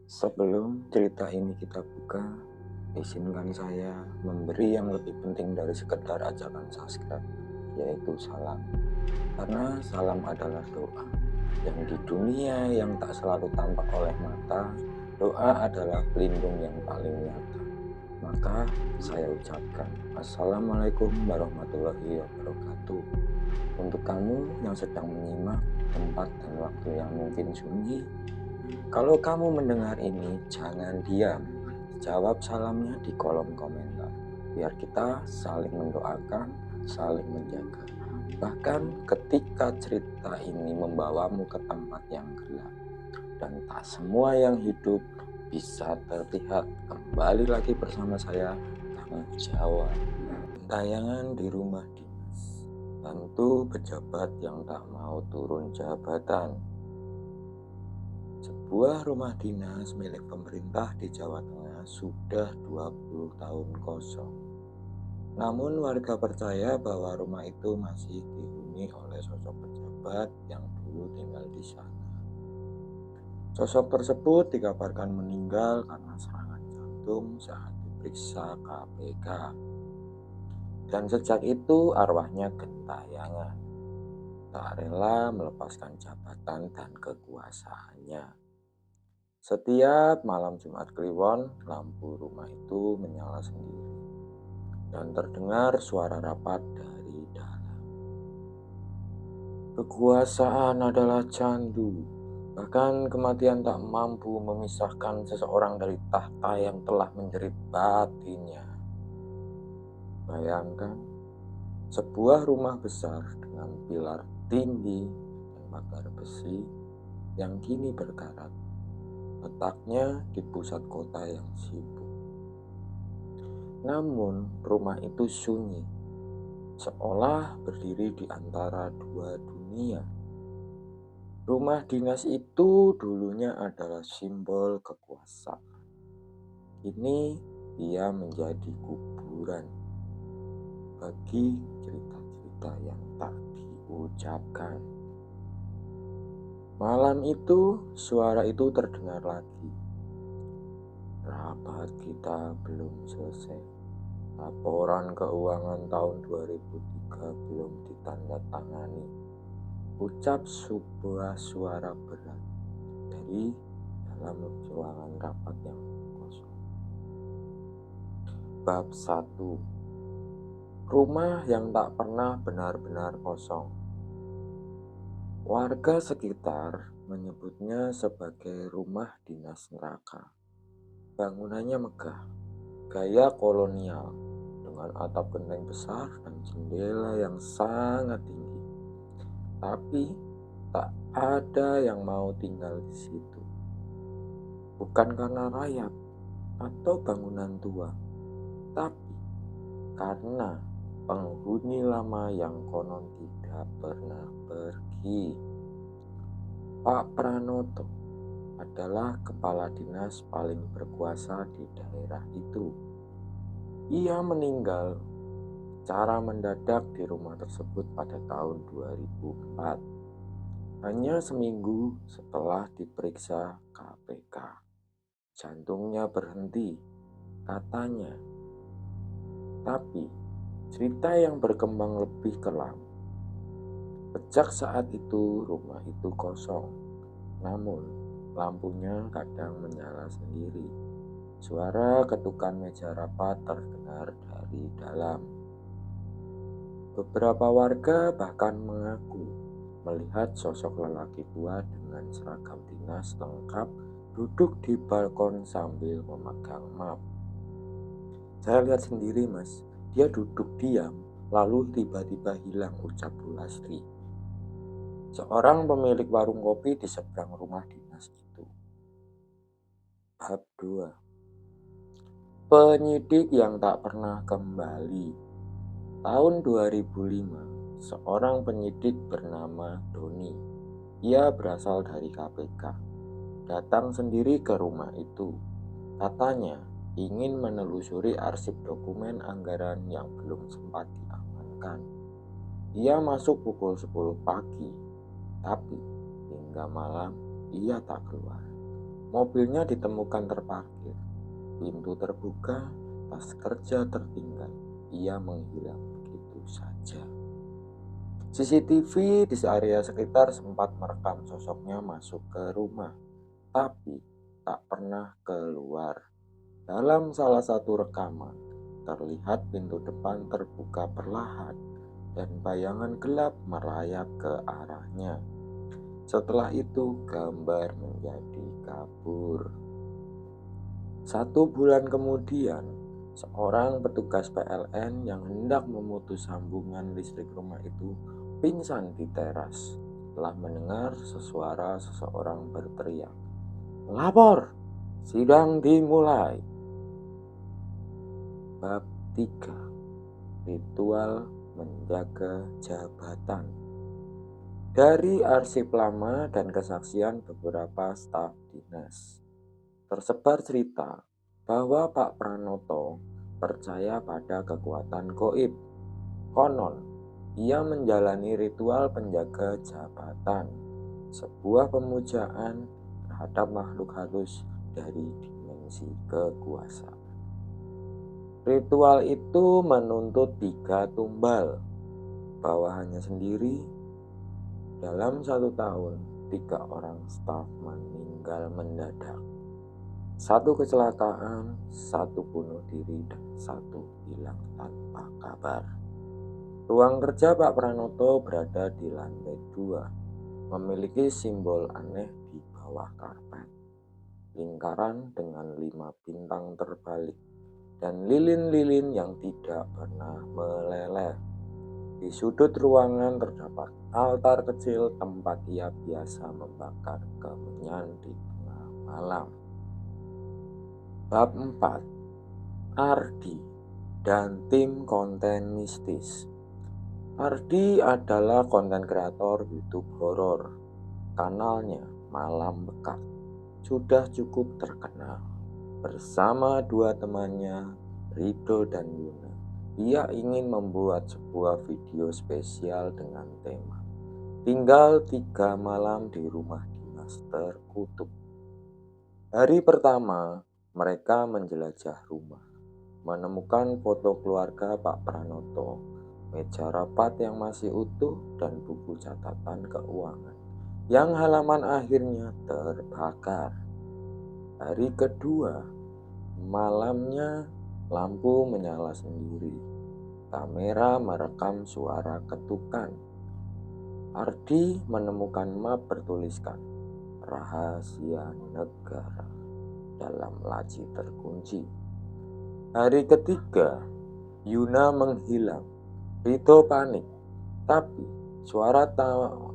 Sebelum cerita ini kita buka, izinkan saya memberi yang lebih penting dari sekedar ajakan subscribe, yaitu salam. Karena salam adalah doa, yang di dunia yang tak selalu tampak oleh mata, doa adalah pelindung yang paling nyata. Maka saya ucapkan, Assalamualaikum warahmatullahi wabarakatuh. Untuk kamu yang sedang menyimak di tempat dan waktu yang mungkin sunyi, kalau kamu mendengar ini, jangan diam. Jawab salamnya di kolom komentar. Biar kita saling mendoakan, saling menjaga. Bahkan ketika cerita ini membawamu ke tempat yang gelap. Dan tak semua yang hidup bisa terlihat. Kembali lagi bersama saya, Kang Jawa. Tayangan di rumah dinas. Tentu pejabat yang tak mau turun jabatan. Sebuah rumah dinas milik pemerintah di Jawa Tengah sudah 20 tahun kosong. Namun warga percaya bahwa rumah itu masih dihuni oleh sosok pejabat yang dulu tinggal di sana. Sosok tersebut dikabarkan meninggal karena serangan jantung saat diperiksa KPK. Dan sejak itu arwahnya gentayangan, tak rela melepaskan jabatan dan kekuasaannya. Setiap malam Jumat Kliwon, lampu rumah itu menyala sendiri dan terdengar suara rapat dari dalam. Kekuasaan adalah candu, bahkan kematian tak mampu memisahkan seseorang dari tahta yang telah menjerit batinnya. Bayangkan, sebuah rumah besar dengan pilar tinggi dan pagar besi yang kini berkarat. Letaknya di pusat kota yang sibuk. Namun rumah itu sunyi, seolah berdiri di antara dua dunia. Rumah dinas itu dulunya adalah simbol kekuasaan. Kini ia menjadi kuburan bagi cerita-cerita yang tak diucapkan. Malam itu suara itu terdengar lagi. Rapat kita belum selesai. Laporan keuangan tahun 2003 belum ditandatangani. Ucap sebuah suara berat dari dalam ruangan rapat yang kosong. Bab 1. Rumah yang tak pernah benar-benar kosong. Warga sekitar menyebutnya sebagai rumah dinas neraka. Bangunannya megah, gaya kolonial, dengan atap genteng besar dan jendela yang sangat tinggi. Tapi tak ada yang mau tinggal di situ. Bukan karena rayap atau bangunan tua, tapi karena penghuni lama yang konon tidak pernah pergi. Pak Pranoto adalah kepala dinas paling berkuasa di daerah itu. Ia meninggal secara mendadak di rumah tersebut pada tahun 2004, hanya seminggu setelah diperiksa KPK. Jantungnya berhenti, katanya. Tapi cerita yang berkembang lebih kelam. Sejak saat itu rumah itu kosong, namun lampunya kadang menyala sendiri. Suara ketukan meja rapat terdengar dari dalam. Beberapa warga bahkan mengaku melihat sosok lelaki tua dengan seragam dinas lengkap duduk di balkon sambil memegang map. Saya lihat sendiri, Mas. Dia duduk diam, lalu tiba-tiba hilang, ucap Bu Lasri, seorang pemilik warung kopi di seberang rumah dinas itu. Bab 2. Penyidik yang tak pernah kembali. Tahun 2005, seorang penyidik bernama Doni. Ia berasal dari KPK. Datang sendiri ke rumah itu. Katanya ingin menelusuri arsip dokumen anggaran yang belum sempat diamankan. Ia masuk pukul 10 pagi, tapi hingga malam ia tak keluar. Mobilnya ditemukan terparkir, pintu terbuka, tas kerja tertinggal. Ia menghilang begitu saja. CCTV di area sekitar sempat merekam sosoknya masuk ke rumah, tapi tak pernah keluar. Dalam salah satu rekaman, terlihat pintu depan terbuka perlahan dan bayangan gelap merayap ke arahnya. Setelah itu, gambar menjadi kabur. 1 bulan kemudian, seorang petugas PLN yang hendak memutus sambungan listrik rumah itu pingsan di teras setelah mendengar suara seseorang berteriak, "Lapor, sidang dimulai." Bab 3. Ritual menjaga jabatan. Dari arsip lama dan kesaksian beberapa staf dinas, tersebar cerita bahwa Pak Pranoto percaya pada kekuatan gaib. Konon, ia menjalani ritual penjaga jabatan, sebuah pemujaan terhadap makhluk halus dari dimensi kekuasaan. Ritual itu menuntut 3 tumbal, bawahannya sendiri. Dalam 1 tahun, 3 orang staf meninggal mendadak. 1 kecelakaan, 1 bunuh diri, dan 1 hilang tanpa kabar. Ruang kerja Pak Pranoto berada di lantai 2, memiliki simbol aneh di bawah karpet. Lingkaran dengan 5 bintang terbalik dan lilin-lilin yang tidak pernah meleleh. Di sudut ruangan terdapat altar kecil tempat ia biasa membakar kemenyan di tengah malam. Bab 4. Ardi dan tim konten mistis. Ardi adalah konten kreator YouTube horor. Kanalnya Malam Bekat sudah cukup terkenal. Bersama 2 temannya, Rido dan Yuna, ia ingin membuat sebuah video spesial dengan tema Tinggal 3 malam di rumah dinas terkutuk. Hari pertama, mereka menjelajah rumah, menemukan foto keluarga Pak Pranoto, meja rapat yang masih utuh, dan buku catatan keuangan yang halaman akhirnya terbakar. Hari kedua, malamnya lampu menyala sendiri. Kamera merekam suara ketukan. Ardi menemukan map bertuliskan "Rahasia Negara" dalam laci terkunci. Hari ketiga, Yuna menghilang. Rito panik, tapi suara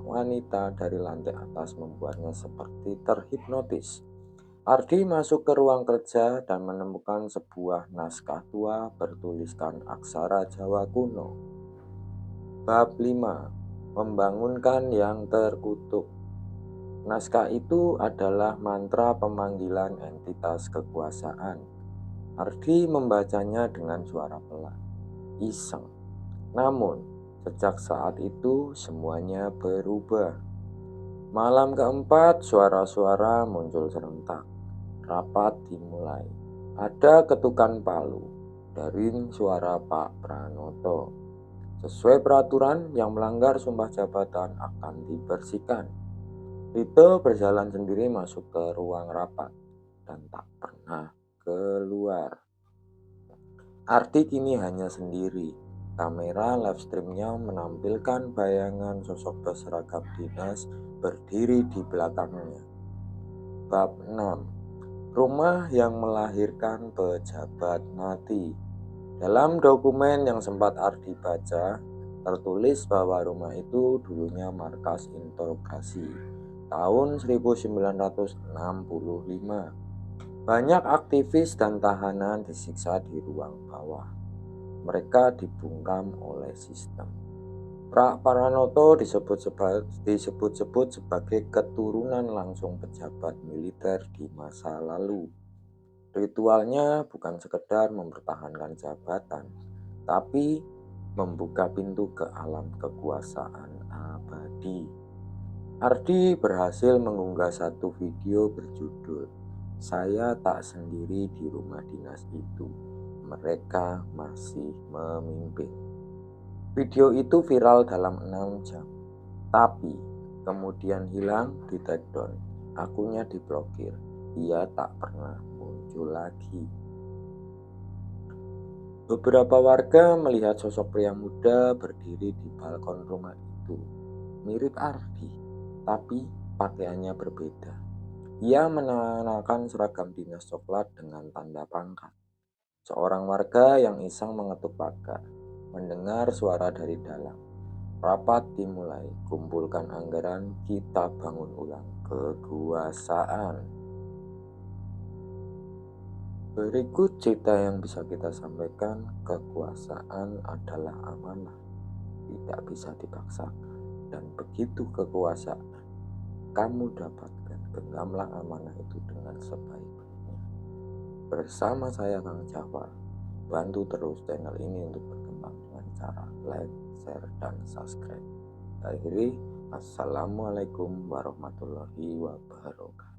wanita dari lantai atas membuatnya seperti terhipnotis. Ardi masuk ke ruang kerja dan menemukan sebuah naskah tua bertuliskan aksara Jawa kuno. Bab 5. Membangunkan yang terkutuk. Naskah itu adalah mantra pemanggilan entitas kekuasaan. Ardi membacanya dengan suara pelan, iseng. Namun, sejak saat itu semuanya berubah. Malam keempat, suara-suara muncul serentak. Rapat dimulai. Ada ketukan palu, dering suara Pak Pranoto. Sesuai peraturan, yang melanggar sumpah jabatan akan dibersihkan. Rito berjalan sendiri masuk ke ruang rapat dan tak pernah keluar. Ardi kini hanya sendiri. Kamera live streamnya menampilkan bayangan sosok berseragam dinas berdiri di belakangnya. Bab 6. Rumah yang melahirkan pejabat mati. Dalam dokumen yang sempat Ardi baca, tertulis bahwa rumah itu dulunya markas interogasi tahun 1965. Banyak aktivis dan tahanan disiksa di ruang bawah. Mereka dibungkam oleh sistem. Pak Pranoto disebut-sebut sebagai keturunan langsung pejabat militer di masa lalu. Ritualnya bukan sekedar mempertahankan jabatan, tapi membuka pintu ke alam kekuasaan abadi. Ardi berhasil mengunggah 1 video berjudul Saya tak sendiri di rumah dinas itu. Mereka masih memimpin. Video itu viral dalam 6 jam. Tapi kemudian hilang di take down. Akunnya diblokir. Ia tak pernah muncul lagi. Beberapa warga melihat sosok pria muda berdiri di balkon rumah itu. Mirip Ardi, tapi pakaiannya berbeda. Ia mengenakan seragam dinas coklat dengan tanda pangkat. Seorang warga yang iseng mengetuk pagar, mendengar suara dari dalam. Rapat dimulai, kumpulkan anggaran, kita bangun ulang kekuasaan. Berikut cerita yang bisa kita sampaikan, kekuasaan adalah amanah, tidak bisa dipaksakan. Dan begitu kekuasaan kamu dapatkan, genggamlah amanah itu dengan sebaik-baiknya. Bersama saya Kang Jafar, bantu terus channel ini untuk berkembang dengan cara like, share, dan subscribe. Akhiri, Assalamualaikum warahmatullahi wabarakatuh.